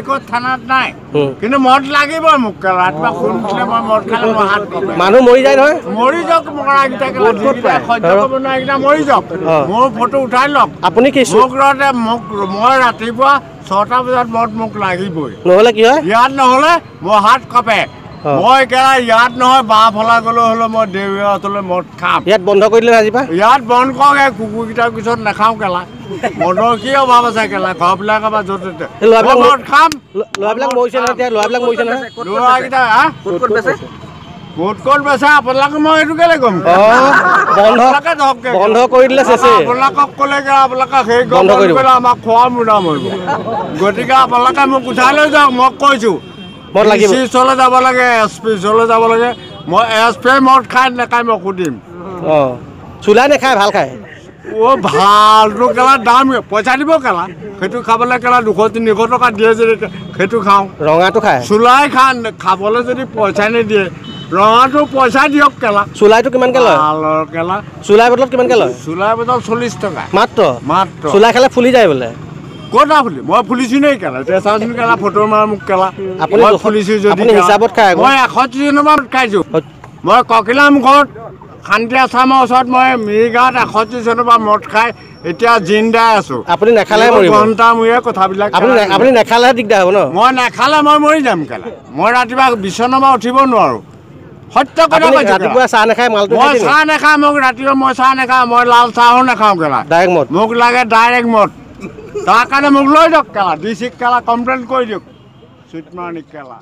ক'ত থানাত নাই কিন্তু মদ লাগিবই মোক কেলা ৰাতিপুৱা খুন উঠিলে মই মদ খালে মই হাত কপে মানুহ মৰি যায় নহয় মৰি যাওক মৰাকেইটা কেলা সহ্য কৰিব নোৱাৰিকেইটা মৰি যাওক মোৰ ফটো উঠাই লওক আপুনি কি মোক ৰতে মোক মই ৰাতিপুৱা 6টা বজাত মদ মোক লাগিবই নহ'লে কি হয় ইয়াত নহ'লে মই হাত কপে মই কেলা ইয়াত নহয় বাঁহফলা গ'লে হ'লে মই দেউৰীয়া ওচৰলৈ মদ খাম ইয়াত বন্ধ কৰি দিলে আজিৰপৰা ইয়াত বন্ধ কৰক কুকুৰকেইটাৰ পিছত নাখাওঁ কেলা মদৰ কি অভাৱ আছে কেলা ঘৰবিলাকৰ পৰা য'তে মদ খাম ল'ৰাবিলাক মৰিছে নহয় এতিয়া ল'ৰাবিলাক মৰিছে নহয় ল'ৰাকেইটা ক'ত বেচা আপোনালোকে মই এইটো কেলে গম বন্ধ কৰি দিলে চেচে আপোনালোকক ক'লে আপোনালোকে সেই বন্ধ কৰি দিলে আমাক খোৱা মুদা মৰিব গতিকে আপোনালোকে মোক উঠাই লৈ যাওক মই কৈছোঁ চি ওচৰলৈ যাব লাগে SP ওচৰলৈ যাব লাগে মই SP মদ খাই নেখাই মই সুধিম চুলাই নেখায় ভাল খায় ভালটো কেলা দাম পইচা দিব কেলা সেইটো খাবলৈ কেলা 200-300 টকা দিয়ে যদি সেইটো খাওঁ ৰঙাটো খায় চুলাই খাবলৈ যদি পইচা নিদিয়ে ৰঙাটো পইচা দিয়ক কেলা চুলাইটো কিমানকৈ লয় কেলা চুলাই বটলত কিমানকৈ লয় চুলাই বটল 40 টকা মাত্ৰ চুলাই খালে ফুলি যায় বোলে ক'ত ফুলি মই ফুলিছোঁ নেকি কেলা এতিয়া চাওঁচোন কেলা ফটো মাৰ মোক কেলা মই ফুলিছোঁ যদি হিচাপত খায় মই 130 নম্বৰ খাইছোঁ মই ককিলাম ঘৰত শান্তি আশ্ৰমৰ ওচৰত মই মিৰিগাঁৱত 130 চনৰ পৰা মদ খাই এতিয়া জিন্দাই আছোঁ আপুনি নেখালে ঘণ্টা মূৰে কথাবিলাক আপুনি নেখালে দিগদাৰ হ'ব ন মই নেখালে মই মৰি যাম কেলা মই ৰাতিপুৱা বিচনাৰ পৰা উঠিব নোৱাৰোঁ সত্য কথা কৈছোঁ ৰাতিপুৱা চাহ নেখায় মালটো মই চাহ নেখাওঁ মোক ৰাতিপুৱা মই চাহ নেখাওঁ মই লাল চাহো নেখাওঁ কেলা ডাইৰেক্ট মদ মোক লাগে ডাইৰেক্ট মদ তাৰ কাৰণে মোক লৈ দিয়ক কেলা DC কেলা কমপ্লেইন কৰি দিয়ক চুইটমাৰণি কেলা